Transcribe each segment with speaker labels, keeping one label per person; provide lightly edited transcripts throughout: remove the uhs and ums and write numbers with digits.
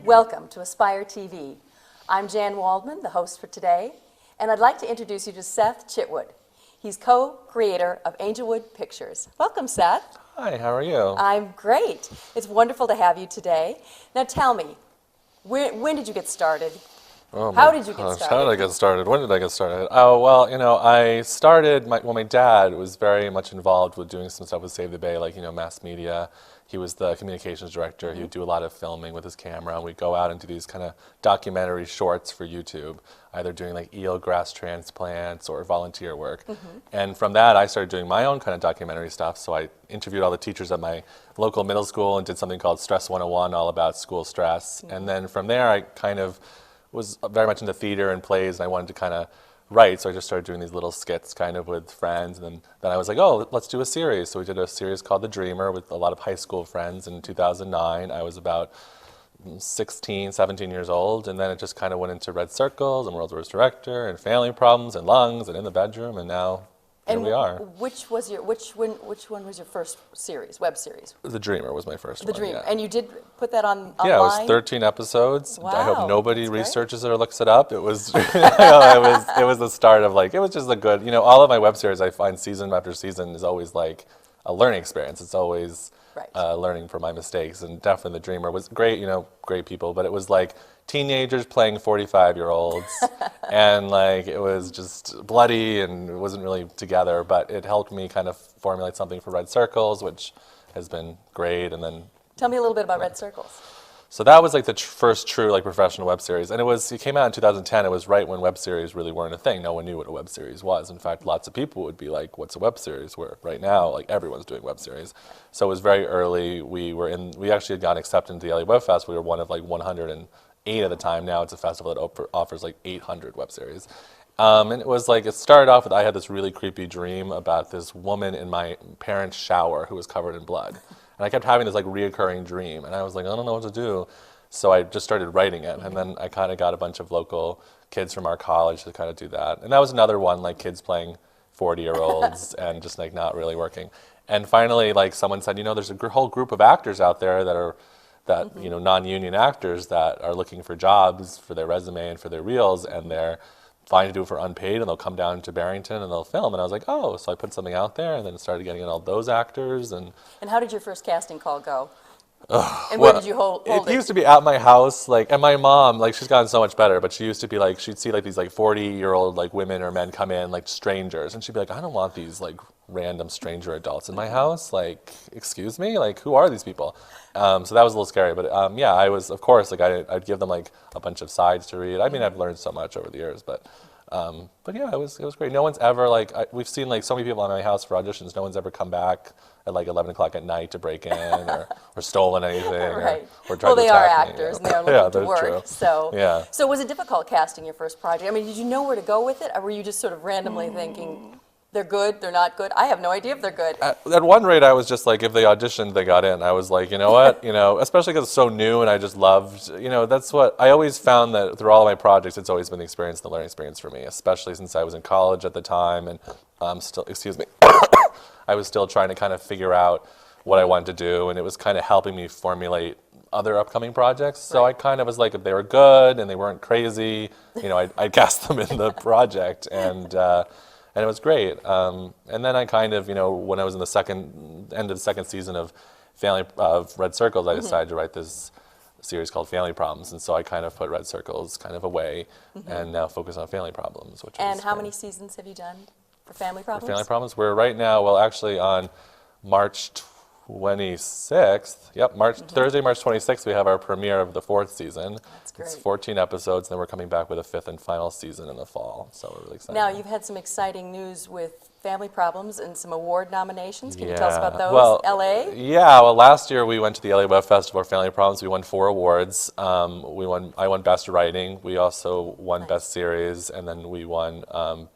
Speaker 1: Welcome to Aspire TV. I'm Jan Waldman, the host for today, and I'd like to introduce you to Seth Chitwood. He's co-creator of Angelwood Pictures. Welcome, Seth.
Speaker 2: Hi, how are you?
Speaker 1: I'm great. It's wonderful to have you today. Now tell me, when did you get started? How did you get started?
Speaker 2: How did I get started? When did I get started? Oh, well, I started, my dad was very much involved with doing some stuff with Save the Bay, like, mass media. He was the communications director. He would do a lot of filming with his camera, and we'd go out and do these kind of documentary shorts for YouTube, either doing like eelgrass transplants or volunteer work. And from that, I started doing my own kind of documentary stuff. So I interviewed all the teachers at my local middle school and did something called Stress 101, all about school stress. And then from there, I kind of was very much into theater and plays, and I wanted to kind of write, so I just started doing these little skits kind of with friends, and then I was like, oh, let's do a series. So we did a series called The Dreamer with a lot of high school friends in 2009. I was about 16, 17 years old, and then it just kind of went into Red Circles and World's Worst Director and Family Problems and Lungs and In the Bedroom, and now here we are.
Speaker 1: Which one was your first series, web series?
Speaker 2: The Dreamer was my first one.
Speaker 1: The Dreamer,
Speaker 2: yeah.
Speaker 1: And you did put that on online?
Speaker 2: Yeah, it was 13 episodes.
Speaker 1: Wow,
Speaker 2: I hope nobody
Speaker 1: that's
Speaker 2: researches it or looks it up. It was, it was the start of it was just a good, all of my web series I find season after season is always like a learning experience. It's always learning from my mistakes, and definitely The Dreamer was great, great people, but it was like teenagers playing 45-year-olds, and like it was just bloody and it wasn't really together, but it helped me kind of formulate something for Red Circles, which has been great. And then
Speaker 1: tell me a little bit about Red Circles.
Speaker 2: So that was like the first true like professional web series, and it came out in 2010. It was right when web series really weren't a thing. No one knew what a web series was. In fact, lots of people would be like, "What's a web series?" Where right now, like everyone's doing web series. So it was very early. We actually had gotten accepted into the LA Web Fest. We were one of like 108 at the time. Now it's a festival that offers like 800 web series. And it was like, it started off with, I had this really creepy dream about this woman in my parents' shower who was covered in blood. And I kept having this like reoccurring dream, and I was like, I don't know what to do. So I just started writing it, and then I kind of got a bunch of local kids from our college to kind of do that. And that was another one, like kids playing 40-year-olds and just like not really working. And finally, like someone said, there's a whole group of actors out there that are non-union actors that are looking for jobs for their resume and for their reels, and they're fine to do it for unpaid, and they'll come down to Barrington and they'll film. And I was like, oh, so I put something out there, and then started getting in all those actors. And
Speaker 1: how did your first casting call go? And where did you hold it?
Speaker 2: It used to be at my house, and my mom, she's gotten so much better, but she used to be like, she'd see these 40-year-old women or men come in, strangers, and she'd be like, I don't want these random stranger adults in my house. Excuse me, who are these people? So that was a little scary, but yeah, I was, of course, I'd give them a bunch of sides to read. I mean, I've learned so much over the years, but yeah, it was great. No one's ever we've seen so many people in my house for auditions. No one's ever come back at 11 o'clock at night to break in or stolen anything
Speaker 1: right.
Speaker 2: or tried to attack me. Well,
Speaker 1: they are actors and they're looking to work.
Speaker 2: True.
Speaker 1: So was it difficult casting your first project? I mean, did you know where to go with it, or were you just sort of randomly thinking, they're good, they're not good? I have no idea if they're good.
Speaker 2: At one rate, I was just if they auditioned, they got in. I was like, you know what, especially because it's so new, and I just loved, that's what I always found, that through all of my projects, it's always been the learning experience for me, especially since I was in college at the time, and I was still trying to kind of figure out what I wanted to do, and it was kind of helping me formulate other upcoming projects. So I kind of was like, if they were good and they weren't crazy, I'd cast them in the project, and it was great. And then I kind of, when I was in the end of the second season of Red Circles, I decided to write this series called Family Problems, and so I kind of put Red Circles kind of away and now focus on Family Problems.
Speaker 1: And how many seasons have you done for Family Problems?
Speaker 2: For Family Problems, we're right now, actually on March 26th. Yep, Thursday, March 26th, we have our premiere of the 4th season.
Speaker 1: That's great.
Speaker 2: It's 14 episodes, and then we're coming back with a 5th and final season in the fall. So we're really excited.
Speaker 1: Now, you've had some exciting news with Family Problems and some award nominations. Can you tell us about those?
Speaker 2: Well,
Speaker 1: LA?
Speaker 2: Yeah, last year we went to the LA Web Festival for Family Problems. We won 4 awards. I won Best Writing. We also won Best Series, and then we won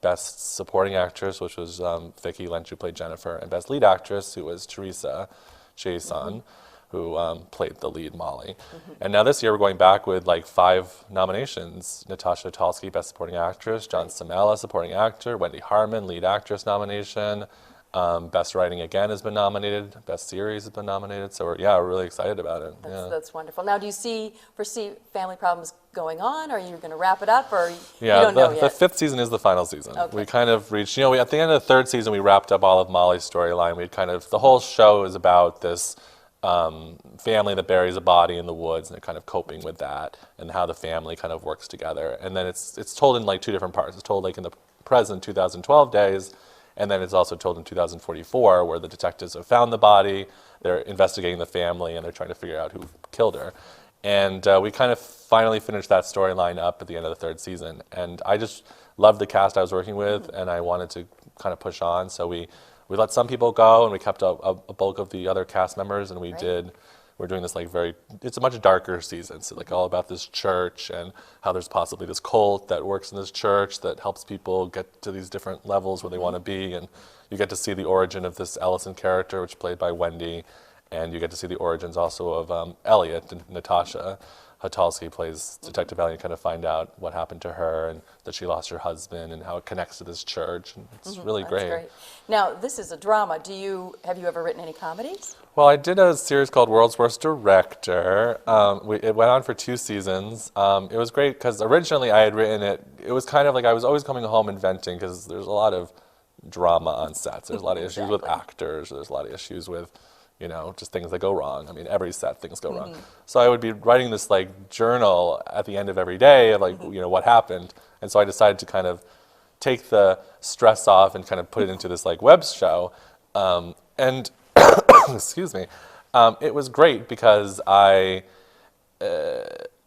Speaker 2: Best Supporting Actress, which was Vicki Lynch, who played Jennifer, and Best Lead Actress, who was Teresa Jason, who played the lead Molly. And now this year we're going back with 5 nominations. Natasha Talsky, Best Supporting Actress, John Samela, Supporting Actor, Wendy Harmon, Lead Actress nomination, Best Writing again has been nominated. Best Series has been nominated. So we're really excited about it.
Speaker 1: That's wonderful. Now, do you foresee Family Problems going on, or are you going to wrap it up, or you
Speaker 2: Yeah,
Speaker 1: don't know yet?
Speaker 2: The fifth season is the final season.
Speaker 1: Okay.
Speaker 2: We kind of reached, at the end of the third season, we wrapped up all of Molly's storyline. The whole show is about this family that buries a body in the woods, and they're kind of coping with that, and how the family kind of works together. And then it's told in like two different parts. It's told like in the present 2012 days, and then it's also told in 2044, where the detectives have found the body, they're investigating the family, and they're trying to figure out who killed her. And we kind of finally finished that storyline up at the end of the third season. And I just loved the cast I was working with, and I wanted to kind of push on. So we let some people go, and we kept a bulk of the other cast members, and we're doing this like it's a much darker season. So like all about this church and how there's possibly this cult that works in this church that helps people get to these different levels where they want to be. And you get to see the origin of this Ellison character, which is played by Wendy. And you get to see the origins also of Elliot, and Natasha Hatalski plays Detective Elliot, kind of find out what happened to her and that she lost her husband and how it connects to this church. And it's really great.
Speaker 1: Now, this is a drama. Have you ever written any comedies?
Speaker 2: Well, I did a series called World's Worst Director. It went on for 2 seasons. It was great because originally I had written it. It was kind of like I was always coming home and venting because there's a lot of drama on sets. There's a lot of issues with actors. There's a lot of issues with just things that go wrong. I mean, every set things go wrong. So I would be writing this like journal at the end of every day of like, what happened. And so I decided to kind of take the stress off and kind of put it into this like web show. And excuse me, it was great because I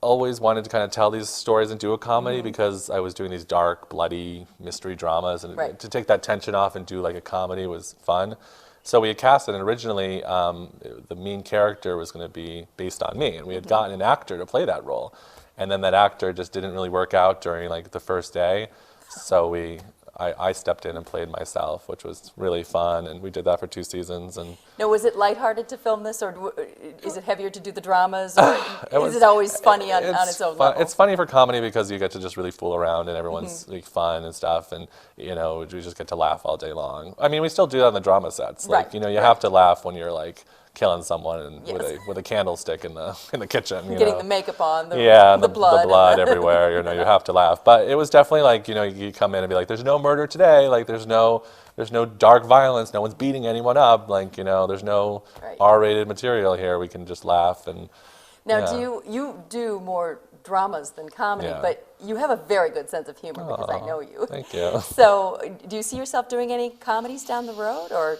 Speaker 2: always wanted to kind of tell these stories and do a comedy because I was doing these dark, bloody mystery dramas, and to take that tension off and do like a comedy was fun. So we had cast it, and originally the main character was going to be based on me, and we had gotten an actor to play that role, and then that actor just didn't really work out during like the first day, so I stepped in and played myself, which was really fun, and we did that for 2 seasons. And
Speaker 1: now, was it lighthearted to film this, or is it heavier to do the dramas, or is it always funny on its own level?
Speaker 2: It's funny for comedy because you get to just really fool around, and everyone's like fun and stuff, and we just get to laugh all day long. I mean, we still do that on the drama sets. Like, you have to laugh when you're like killing someone with a candlestick in the kitchen.
Speaker 1: Getting the makeup on, the blood.
Speaker 2: The blood everywhere. You have to laugh. But it was definitely like, you come in and be like, there's no murder today. Like, there's no dark violence. No one's beating anyone up. Like, there's no R-rated material here. We can just laugh. And
Speaker 1: now, you do more dramas than comedy, but you have a very good sense of humor because I know you.
Speaker 2: Thank you.
Speaker 1: So, do you see yourself doing any comedies down the road, or?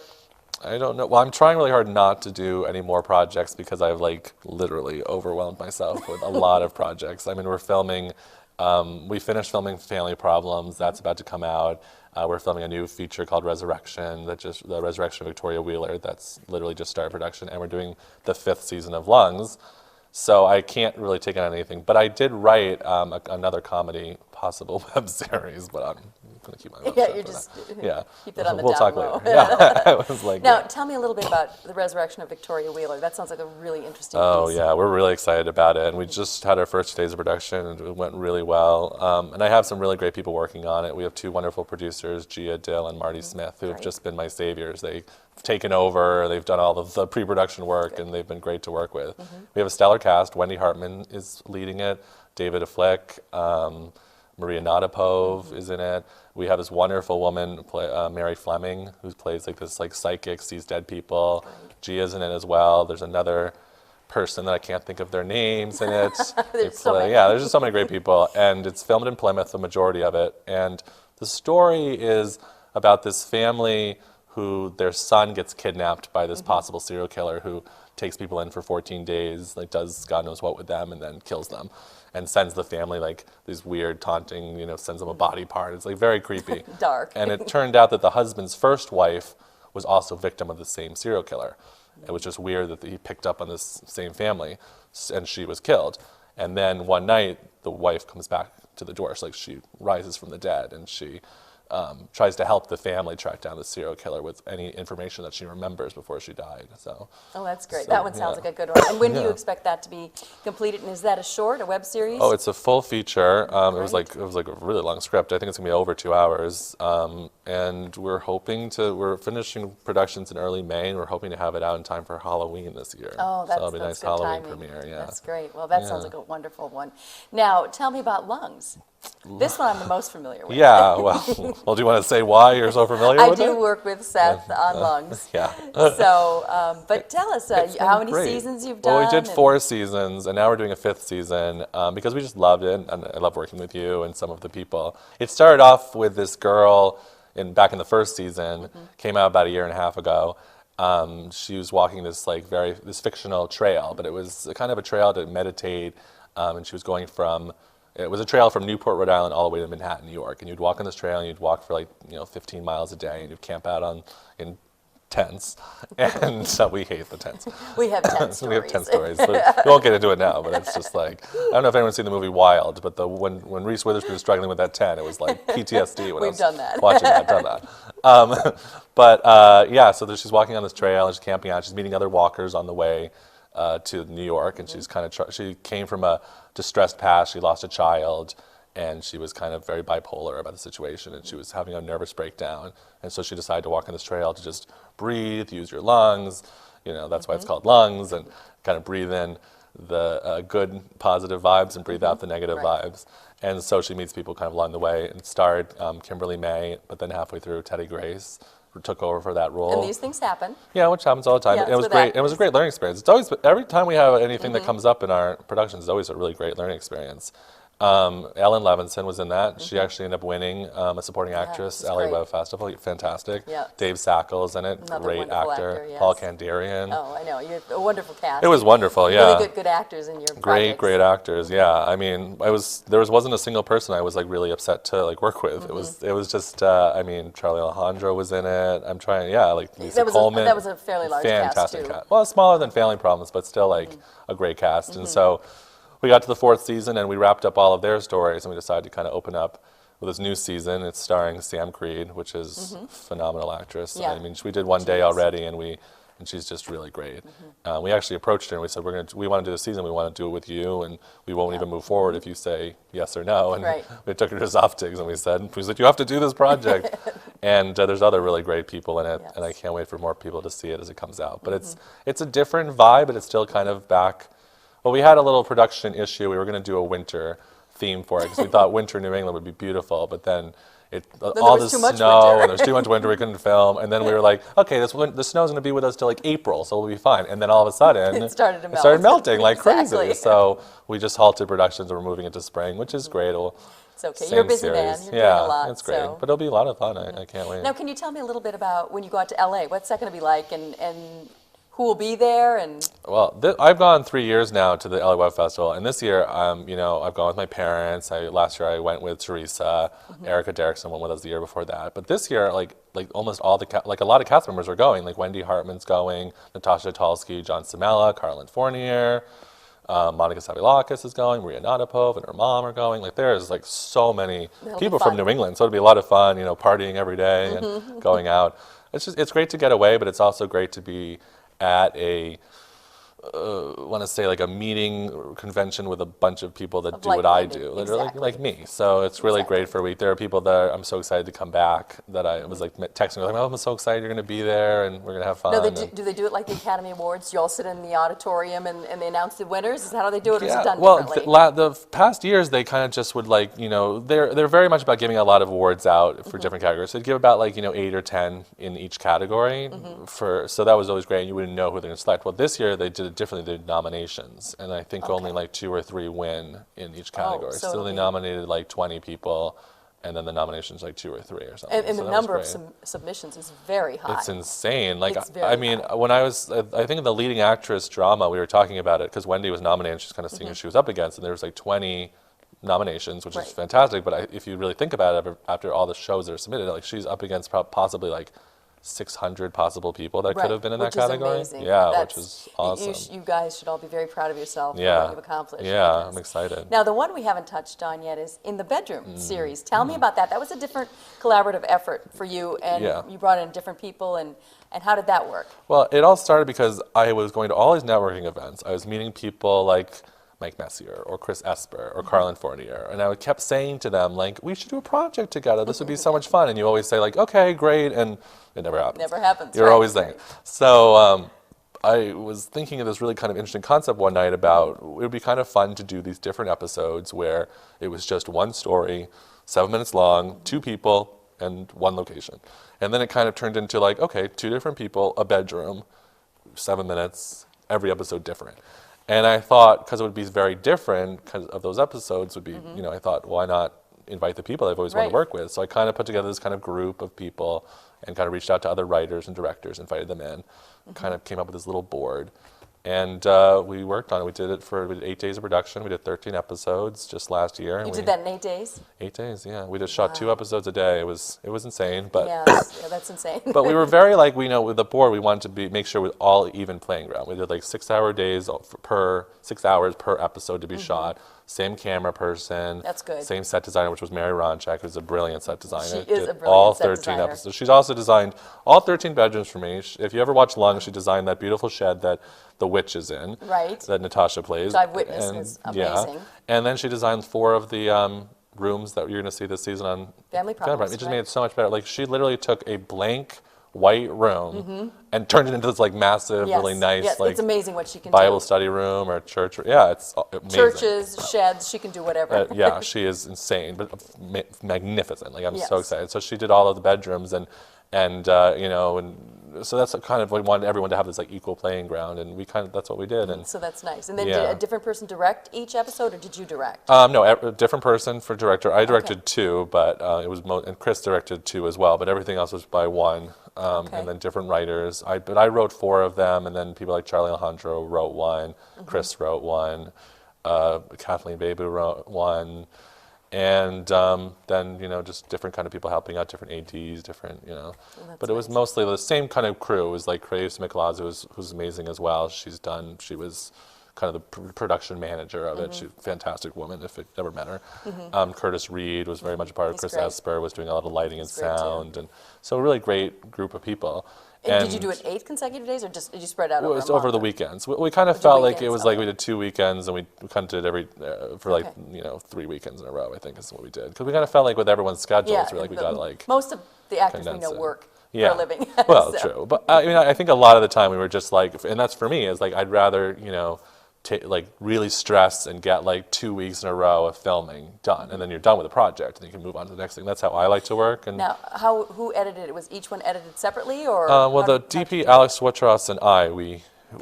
Speaker 2: I don't know. Well, I'm trying really hard not to do any more projects because I've like literally overwhelmed myself with a lot of projects. I mean, we finished filming Family Problems. That's about to come out. We're filming a new feature called Resurrection, the Resurrection of Victoria Wheeler. That's literally just started production, and we're doing the 5th season of Lungs. So I can't really take on anything. But I did write another comedy possible web series, but I'm going to keep my mouth shut.
Speaker 1: Keep that on the
Speaker 2: we'll
Speaker 1: down
Speaker 2: talk
Speaker 1: low.
Speaker 2: later. Yeah. It was like,
Speaker 1: now, tell me a little bit about the Resurrection of Victoria Wheeler. That sounds like a really interesting piece.
Speaker 2: Yeah, we're really excited about it, and we just had our first days of production, and it went really well. And I have some really great people working on it. We have 2 wonderful producers, Gia Dill and Marty Smith, who have just been my saviors. They've taken over, they've done all of the pre-production work, and they've been great to work with. We have a stellar cast. Wendy Hartman is leading it, David Affleck, Maria Nadapov is in it. We have this wonderful woman, Mary Fleming, who plays like this like psychic, sees dead people. Gia's in it as well. There's another person that I can't think of their names in it.
Speaker 1: There's
Speaker 2: just so many great people. And it's filmed in Plymouth, the majority of it. And the story is about this family who their son gets kidnapped by this possible serial killer who takes people in for 14 days, like does God knows what with them, and then kills them, and sends the family like these weird taunting, sends them a body part. It's like very creepy.
Speaker 1: Dark.
Speaker 2: And it turned out that the husband's first wife was also victim of the same serial killer. It was just weird that he picked up on this same family, and she was killed. And then one night, the wife comes back to the door. She rises from the dead, and she tries to help the family track down the serial killer with any information that she remembers before she died. So.
Speaker 1: Oh, that's great.
Speaker 2: So,
Speaker 1: That one sounds like a good one. And when do you expect that to be completed? And is that a short, a web series?
Speaker 2: Oh, it's a full feature. It was like a really long script. I think it's gonna be over 2 hours. And we're finishing productions in early May, and we're hoping to have it out in time for Halloween this year.
Speaker 1: Oh,
Speaker 2: so it'll be a nice
Speaker 1: good
Speaker 2: Halloween
Speaker 1: timing.
Speaker 2: premiere. Yeah.
Speaker 1: That's great. Well, that sounds like a wonderful one. Now, tell me about Lungs. This one I'm the most familiar with.
Speaker 2: Yeah, well, do you want to say why you're so familiar with it?
Speaker 1: I do work with Seth on Lungs.
Speaker 2: Yeah.
Speaker 1: So, but tell us how many seasons you've done.
Speaker 2: Well, we did 4 seasons, and now we're doing a 5th season because we just loved it, and I love working with you and some of the people. It started off with this girl back in the first season, came out about 1.5 years ago. She was walking this this fictional trail, but it was kind of a trail to meditate, and she was going it was a trail from Newport, Rhode Island, all the way to Manhattan, New York. And you'd walk on this trail, and you'd walk for 15 miles a day, and you'd camp out in tents. And we hate the tents.
Speaker 1: We have tent stories.
Speaker 2: We have tent stories. So we won't get into it now, but it's just I don't know if anyone's seen the movie Wild, but when Reese Witherspoon was struggling with that tent, it was like PTSD when I was watching that. I've done that. So she's walking on this trail, and she's camping out. She's meeting other walkers on the way to New York, and she's she came from a distressed past. She lost a child, and she was kind of very bipolar about the situation, and she was having a nervous breakdown. And so she decided to walk on this trail to just breathe, use your lungs. That's why it's called Lungs, and kind of breathe in the good, positive vibes and breathe out the negative vibes. And so she meets people kind of along the way, and starred Kimberly May, but then halfway through, Teddy Grace took over for that role.
Speaker 1: And these things happen.
Speaker 2: Yeah, which happens all the time.
Speaker 1: Yeah,
Speaker 2: it was great. It was a great learning experience. It's always every time we have anything that comes up in our productions, it's always a really great learning experience. Ellen Levinson was in that. She actually ended up winning a supporting actress, LA Web Festival. Fantastic.
Speaker 1: Yeah.
Speaker 2: Dave Sackel's in it.
Speaker 1: Another
Speaker 2: great actor.
Speaker 1: yes.
Speaker 2: Paul Kandarian.
Speaker 1: Oh, I know. You're a wonderful cast.
Speaker 2: It was wonderful. Yeah.
Speaker 1: Really good actors in your projects.
Speaker 2: Great actors. Yeah. I mean, there wasn't a single person I was really upset to work with. It was just Charlie Alejandro was in it. I'm trying. Yeah, Lisa Coleman.
Speaker 1: That was a fairly large
Speaker 2: fantastic
Speaker 1: cast too.
Speaker 2: cast. Well, smaller than Family Problems, but still a great cast. And so we got to the 4th season, and we wrapped up all of their stories, and we decided to kind of open up with this new season. It's starring Sam Creed, which is a phenomenal actress.
Speaker 1: Yeah.
Speaker 2: I mean, we did one day already, and she's just really great. We actually approached her and we said, we want to do this season. We want to do it with you, and we won't even move forward if you say yes or no. And we took her to Zoftig's, and we said, you have to do this project. And there's other really great people in it, and I can't wait for more people to see it as it comes out. But it's a different vibe, but it's still kind of back. Well, we had a little production issue. We were going to do a winter theme for it because we thought winter New England would be beautiful, but then all the snow and there's too much winter, we couldn't film. And then we were like, okay, the snow's going to be with us till April, so we'll be fine. And then all of a sudden,
Speaker 1: it started
Speaker 2: melting like crazy. So we just halted productions and we're moving into spring, which is great.
Speaker 1: It's okay. You're a busy man. You're doing a lot.
Speaker 2: It's great. But it'll be a lot of fun. I can't wait.
Speaker 1: Now, can you tell me a little bit about when you go out to LA? What's that going to be like, and who will be there? And
Speaker 2: well, I've gone 3 years now to the LA Web Festival, and this year, I've gone with my parents. Last year I went with Teresa. Erica Derrickson went with us the year before that. But this year, almost all a lot of cast members are going. Wendy Hartman's going, Natasha Tulsky, John Samela, Carlin Fournier, Monica Savilakis is going, Maria Nadapov and her mom are going. There's so many people from New England, so it'll be a lot of fun. Partying every day and going out. It's great to get away, but it's also great to be at a meeting or convention with a bunch of people that do what I do, that are like me. So it's really great for a week. There are people that I'm so excited to come back that I was texting, I'm so excited you're going to be there and we're going to have fun.
Speaker 1: No, do they do it like the Academy Awards? You all sit in the auditorium and they announce the winners? Is that how they do it, or is it done differently?
Speaker 2: The past years they kind of just would they're very much about giving a lot of awards out for different categories. So they'd give about 8 or 10 in each category so that was always great, and you wouldn't know who they're going to select. Well, this year they did it differently. They did nominations, and I think only 2 or 3 win in each category. So they nominated 20 people, and then the nominations 2 or 3 or something.
Speaker 1: And the number of submissions is very high.
Speaker 2: It's insane. When I think in the leading actress drama, we were talking about it because Wendy was nominated. She's kind of seeing who she was up against, and there was 20 nominations, which is fantastic. But if you really think about it, after all the shows that are submitted, she's up against possibly 600 possible people that
Speaker 1: Right,
Speaker 2: could have been in that
Speaker 1: which is
Speaker 2: category.
Speaker 1: amazing.
Speaker 2: Yeah, which is awesome.
Speaker 1: You guys should all be very proud of yourself for
Speaker 2: Yeah.
Speaker 1: what you've accomplished.
Speaker 2: Yeah,
Speaker 1: because-
Speaker 2: I'm excited.
Speaker 1: Now, the one we haven't touched on yet is In the Bedroom series. Tell me about that. That was a different collaborative effort for you, and
Speaker 2: Yeah.
Speaker 1: you brought in different people, and how did that work?
Speaker 2: Well, it all started because I was going to all these networking events. I was meeting people like Mike Messier or Chris Esper or Carlin Fournier, and I kept saying to them, like, we should do a project together. This would be so much fun. And you always say, like, okay, great, and it never happens.
Speaker 1: Never happens.
Speaker 2: You're
Speaker 1: right.
Speaker 2: always saying. So I was thinking of this really kind of interesting concept one night about it would be kind of fun to do these different episodes where it was just one story, 7 minutes long, 2 people, and 1 location. And then it kind of turned into like, okay, 2 different people, a bedroom, 7 minutes, every episode different. And I thought, because it would be very different, because of those episodes would be, you know, I thought, why not invite the people I've always wanted to
Speaker 1: Right.
Speaker 2: work with? So I kind of put together this kind of group of people and kind of reached out to other writers and directors, invited them in, kind of came up with this little board. And we worked on it. We did 8 days of production. We did 13 episodes just last year.
Speaker 1: You did that in 8 days?
Speaker 2: 8 days, yeah. We just shot 2 episodes a day. It was insane, but
Speaker 1: Yes. Yeah, that's insane.
Speaker 2: but we were very like, we know with the board, we wanted to make sure with all even playing ground. We did like 6-hour days per 6 hours per episode to be shot. Same camera person.
Speaker 1: That's good.
Speaker 2: Same set designer, which was Mary Ronchak, who's a brilliant set designer.
Speaker 1: She is
Speaker 2: Did
Speaker 1: a brilliant
Speaker 2: all
Speaker 1: set
Speaker 2: 13
Speaker 1: designer.
Speaker 2: episodes. She's also designed all 13 bedrooms for me. If you ever watch Lung, she designed that beautiful shed that the witch is in.
Speaker 1: Right.
Speaker 2: That Natasha plays.
Speaker 1: Which I've witnessed,
Speaker 2: And-
Speaker 1: is
Speaker 2: yeah.
Speaker 1: amazing.
Speaker 2: And then she designed 4 of the rooms that you're going to see this season on
Speaker 1: Family Problems,
Speaker 2: It just
Speaker 1: right.
Speaker 2: made it so much better. Like, she literally took a blank white room and turned it into this like massive,
Speaker 1: Yes.
Speaker 2: really nice
Speaker 1: Yes,
Speaker 2: like
Speaker 1: it's amazing what she can
Speaker 2: Bible
Speaker 1: do.
Speaker 2: study room or church. Yeah, it's amazing.
Speaker 1: Churches, sheds, she can do whatever.
Speaker 2: Yeah, she is insane, but magnificent. Like, I'm so
Speaker 1: Yes.
Speaker 2: excited. So she did all of the bedrooms and you know, and so that's kind of, we wanted everyone to have this like equal playing ground, and that's what we did. And
Speaker 1: So that's nice. And then
Speaker 2: Yeah.
Speaker 1: did a different person direct each episode, or did you direct?
Speaker 2: no, a different person for director. I directed 2, but it was and Chris directed 2 as well. But everything else was by one,
Speaker 1: Okay.
Speaker 2: and then different writers. But I wrote 4 of them, and then people like Charlie Alejandro wrote 1, Chris wrote 1, Kathleen Bebu wrote 1, and then just different kind of people helping out, different ADs, different
Speaker 1: that's
Speaker 2: But it was
Speaker 1: nice.
Speaker 2: mostly the same kind of crew. It was like Grace Mikalazu, who's amazing as well. She was kind of the production manager of it. She's a fantastic woman, if it ever met her. Curtis Reed was very much a part of
Speaker 1: He's
Speaker 2: Chris
Speaker 1: great.
Speaker 2: Esper, was doing a lot of lighting and
Speaker 1: He's great, too.
Speaker 2: sound. And so a really great group of people.
Speaker 1: And did you do it 8 consecutive days, or just did you spread out
Speaker 2: It
Speaker 1: over
Speaker 2: was
Speaker 1: a
Speaker 2: over
Speaker 1: month?
Speaker 2: the weekends. We kind of
Speaker 1: the
Speaker 2: felt like it
Speaker 1: weekends,
Speaker 2: was like we
Speaker 1: okay.
Speaker 2: did 2 weekends, and we kind of did every for like
Speaker 1: Okay.
Speaker 2: 3 weekends in a row. I think is what we did, because we kind of felt like with everyone's schedules, we're like we
Speaker 1: the-
Speaker 2: got like
Speaker 1: most of the actors we
Speaker 2: condense
Speaker 1: know
Speaker 2: it.
Speaker 1: work
Speaker 2: yeah.
Speaker 1: for a living.
Speaker 2: Well,
Speaker 1: So-
Speaker 2: true, but I think a lot of the time we were just like, and that's for me, is like I'd rather like really stress and get like 2 weeks in a row of filming done, and then you're done with the project, and you can move on to the next thing. That's how I like to work. And
Speaker 1: Now, who edited it? Was each one edited separately, or?
Speaker 2: well,
Speaker 1: how
Speaker 2: the
Speaker 1: did- how'd you
Speaker 2: DP
Speaker 1: do it?
Speaker 2: Alex Swatros and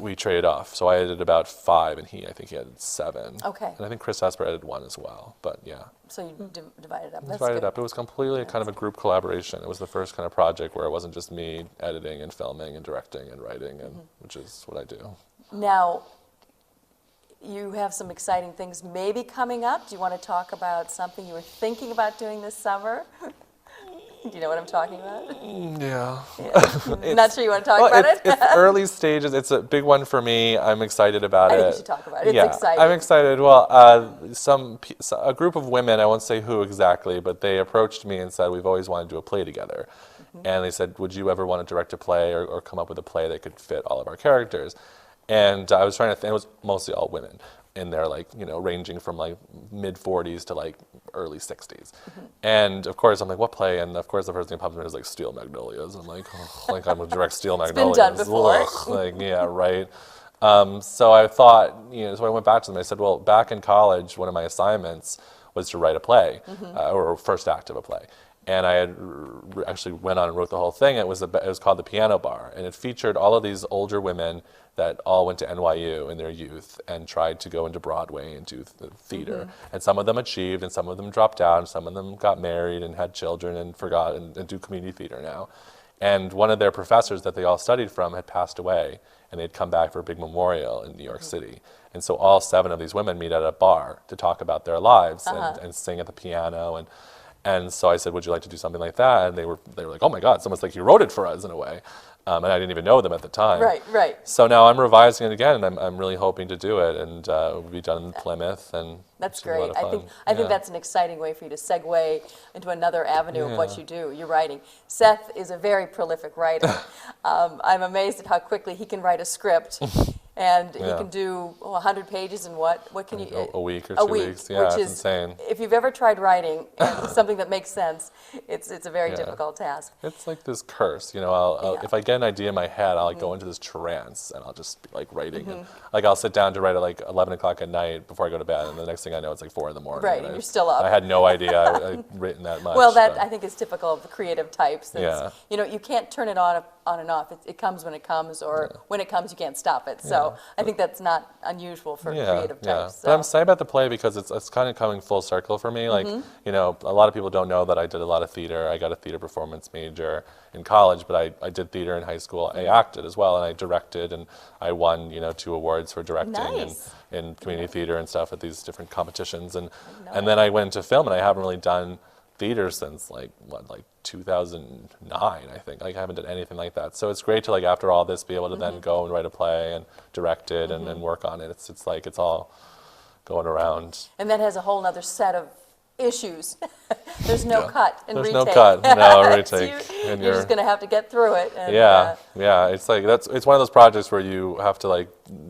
Speaker 2: we traded off. So I edited about 5, and I think he edited 7.
Speaker 1: Okay.
Speaker 2: And I think Chris Esper edited 1 as well. But yeah,
Speaker 1: So you divided up. That's
Speaker 2: divided
Speaker 1: good.
Speaker 2: up. It was completely kind of a group collaboration. It was the first kind of project where it wasn't just me editing and filming and directing and writing, and which is what I do.
Speaker 1: Now, you have some exciting things maybe coming up. Do you want to talk about something you were thinking about doing this summer? Do you know what I'm talking about?
Speaker 2: Yeah.
Speaker 1: Not sure you want to talk
Speaker 2: Well,
Speaker 1: about it?
Speaker 2: it's early stages. It's a big one for me. I'm excited about
Speaker 1: I
Speaker 2: it.
Speaker 1: think you should talk about it. It's
Speaker 2: yeah,
Speaker 1: exciting.
Speaker 2: I'm excited. Well, a group of women, I won't say who exactly, but they approached me and said, we've always wanted to do a play together. And they said, would you ever want to direct a play or come up with a play that could fit all of our characters? And I was trying to think, it was mostly all women. And they're like, ranging from like mid 40s to like early 60s. And of course, I'm like, what play? And of course, the first thing that pops in my head is like Steel Magnolias. I'm like, like I'm going to direct Steel
Speaker 1: been
Speaker 2: Magnolias.
Speaker 1: done before.
Speaker 2: Ugh, like, yeah, right. So I thought, so I went back to them. I said, well, back in college, one of my assignments was to write a play, or first act of a play. And I had actually went on and wrote the whole thing. It was called The Piano Bar, and it featured all of these older women that all went to NYU in their youth and tried to go into Broadway and do theater. And some of them achieved, and some of them dropped out, and some of them got married and had children and forgot and do community theater now. And one of their professors that they all studied from had passed away, and they'd come back for a big memorial in New York City. And so all 7 of these women meet at a bar to talk about their lives and sing at the piano. And so I said, would you like to do something like that? And they were like, oh my God, it's almost like you wrote it for us in a way. And I didn't even know them at the time.
Speaker 1: Right.
Speaker 2: So now I'm revising it again, and I'm really hoping to do it, and it will be done in Plymouth, and
Speaker 1: that's
Speaker 2: it should be a lot
Speaker 1: great.
Speaker 2: of fun.
Speaker 1: I think that's an exciting way for you to segue into another avenue of what you do. You're writing. Seth is a very prolific writer. I'm amazed at how quickly he can write a script. And he can do 100 pages in what can you?
Speaker 2: A week or 2 weeks. Yeah,
Speaker 1: which
Speaker 2: it's
Speaker 1: is
Speaker 2: insane.
Speaker 1: If you've ever tried writing and something that makes sense, it's a very difficult task.
Speaker 2: It's like this curse, you know. I'll if I get an idea in my head, I'll like go into this trance, and I'll just be like writing, and like I'll sit down to write at like 11 o'clock at night before I go to bed, and the next thing I know, it's like 4 in the morning.
Speaker 1: Right, and you're still up.
Speaker 2: I had no idea I'd written that much.
Speaker 1: Well, that I think is typical of the creative types.
Speaker 2: Yeah.
Speaker 1: You know, you can't turn it on and off. It comes when it comes, or when it comes, you can't stop it. So I think that's not unusual for creative types. So.
Speaker 2: But I'm excited about the play because it's kind of coming full circle for me. Like, you know, a lot of people don't know that I did a lot of theater. I got a theater performance major in college, but I did theater in high school. I acted as well, and I directed, and I won, you know, 2 awards for directing in community theater and stuff at these different competitions. And then I went into film, and I haven't really done theater since like 2009, I think. Like I haven't done anything like that. So it's great to like after all this be able to then go and write a play and direct it and work on it. It's like it's all going around.
Speaker 1: And that has a whole other set of issues. There's no cut and
Speaker 2: There's
Speaker 1: retake.
Speaker 2: no cut, no retake.
Speaker 1: So you're just going to have to get through it. And,
Speaker 2: yeah. It's like it's one of those projects where you have to like,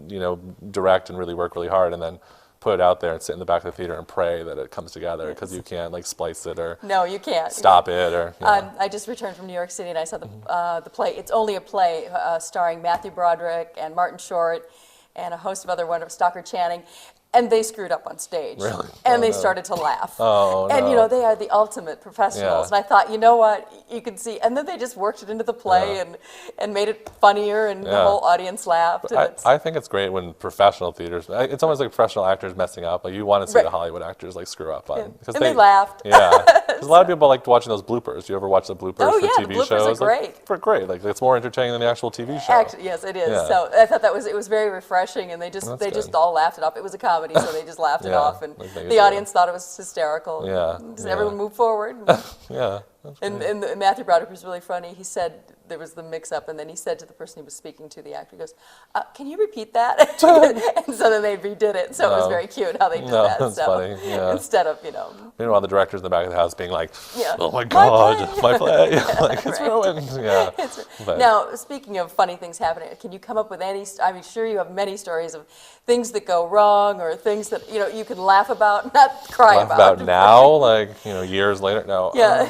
Speaker 2: you know, direct and really work really hard, and then put it out there and sit in the back of the theater and pray that it comes together, because you can't like splice it or
Speaker 1: no, you can't
Speaker 2: stop it or.
Speaker 1: I just returned from New York City and I saw the play. It's only a play starring Matthew Broderick and Martin Short and a host of other wonderful Stockard Channing. And they screwed up on stage.
Speaker 2: Really?
Speaker 1: And they started to laugh.
Speaker 2: Oh,
Speaker 1: and,
Speaker 2: no.
Speaker 1: you know, they are the ultimate professionals.
Speaker 2: Yeah.
Speaker 1: And I thought, you know what, you can see. And then they just worked it into the play and made it funnier, and the whole audience laughed.
Speaker 2: I think it's great when professional theaters, it's almost like professional actors messing up. Like you want to see the Hollywood actors like screw up on.
Speaker 1: And they laughed.
Speaker 2: Yeah. Because a lot of people like watching those bloopers. Do you ever watch the bloopers for TV
Speaker 1: the bloopers
Speaker 2: shows?
Speaker 1: are great.
Speaker 2: Like, great. Like it's more entertaining than the actual TV show.
Speaker 1: Actually, yes, it is.
Speaker 2: Yeah.
Speaker 1: So I thought it was very refreshing, and they just all laughed it off. It was a comedy, so they just laughed it off, and the audience thought it was hysterical.
Speaker 2: Yeah.
Speaker 1: Everyone moved forward.
Speaker 2: Yeah.
Speaker 1: And Matthew Broderick was really funny. He said there was the mix-up, and then he said to the person he was speaking to, the actor, he goes, "Can you repeat that?" And so then they redid it. So it was very cute how they did that.
Speaker 2: That's funny. Yeah.
Speaker 1: Instead of, you know.
Speaker 2: Meanwhile, the directors in the back of the house being like, "Oh my God, my play, like it's ruined." Yeah.
Speaker 1: Now, speaking of funny things happening, can you come up with any? I mean, sure, you have many stories of things that go wrong, or things that you can laugh about, not cry
Speaker 2: Laugh about now, like years later. No.
Speaker 1: Yeah.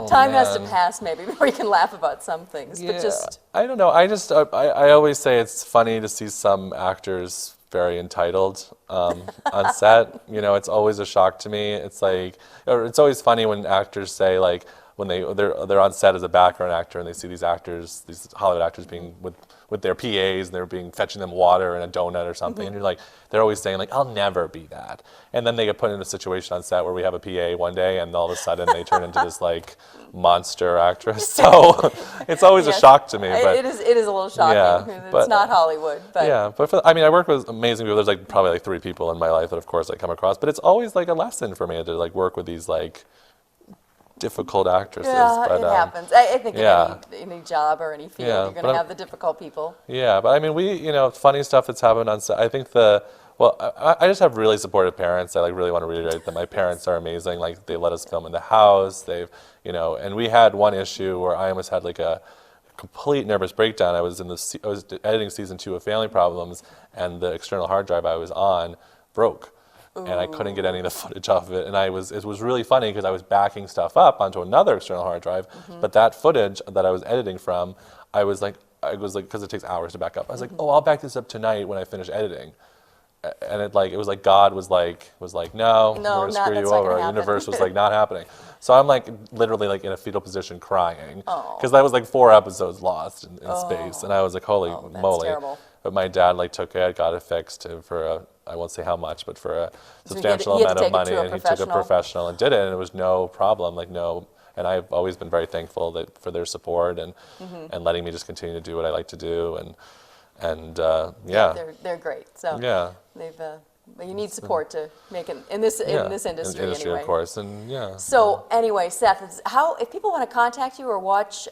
Speaker 1: Time has to pass maybe before you can laugh about some things.
Speaker 2: Yeah.
Speaker 1: But just
Speaker 2: I don't know. I always say it's funny to see some actors very entitled on set. It's always a shock to me. It's like, or it's always funny when actors say like when they're on set as a background actor and they see these Hollywood actors being with their PAs and they're fetching them water and a donut or something, and you're like, they're always saying like, I'll never be that. And then they get put in a situation on set where we have a PA one day and all of a sudden they turn into this like monster actress. So it's always a shock to me. But
Speaker 1: it is a little shocking.
Speaker 2: Yeah,
Speaker 1: it's not Hollywood. But
Speaker 2: yeah, but I work with amazing people. There's like probably like 3 people in my life that of course I come across, but it's always like a lesson for me to like work with these like difficult actresses.
Speaker 1: Yeah,
Speaker 2: but,
Speaker 1: it happens. I think
Speaker 2: yeah.
Speaker 1: in any job or any field, you're going to have the difficult people.
Speaker 2: Yeah, but we, funny stuff that's happened on set. I think I just have really supportive parents. I like really want to reiterate that my parents are amazing. Like they let us film in the house. They've, and we had one issue where I almost had like a complete nervous breakdown. I was editing season 2 of Family Problems, and the external hard drive I was on broke. And I couldn't get any of the footage off of it. And it was really funny because I was backing stuff up onto another external hard drive, but that footage that I was editing from, I was like, because it takes hours to back up. I was like, oh, I'll back this up tonight when I finish editing. And it was like God was like, no, we're gonna screw you over. The universe was like, not happening. So I'm like literally like in a fetal position crying because that was like 4 episodes lost in space, and I was like, holy moly.
Speaker 1: Terrible.
Speaker 2: But my dad like took it, got it fixed for I won't say how much, but for a substantial amount of money, and he took a professional and did it, and it was no problem, and I've always been very thankful for their support and letting me just continue to do what I like to do, and yeah.
Speaker 1: They're great. So
Speaker 2: yeah.
Speaker 1: But you need support to make it in this industry anyway.
Speaker 2: Of course, and yeah.
Speaker 1: So anyway, Seth, if people want to contact you or watch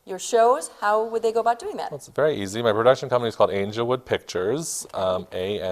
Speaker 1: your shows, how would they go about doing that?
Speaker 2: Well, it's very easy. My production company is called Angelwood Pictures, Angelwood.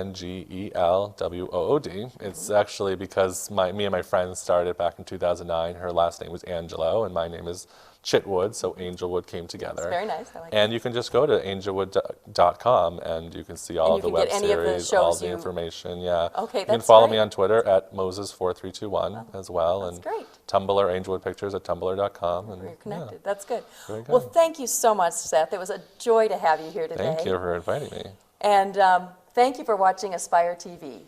Speaker 2: It's actually because me and my friend started back in 2009. Her last name was Angelo, and my name is Chitwood, so Angelwood came together.
Speaker 1: It's very nice. I like
Speaker 2: and you can just go to angelwood.com and you can see all of the web series, all the information. Yeah.
Speaker 1: Okay,
Speaker 2: you can
Speaker 1: that's
Speaker 2: follow
Speaker 1: great.
Speaker 2: me on Twitter at Moses4321 as well.
Speaker 1: That's
Speaker 2: and
Speaker 1: great.
Speaker 2: Tumblr, Angelwood Pictures at tumblr.com. And
Speaker 1: You're connected.
Speaker 2: Yeah,
Speaker 1: That's good.
Speaker 2: very good.
Speaker 1: Well, thank you so much, Seth. It was a joy to have you here today.
Speaker 2: Thank you for inviting me.
Speaker 1: And thank you for watching Aspire TV.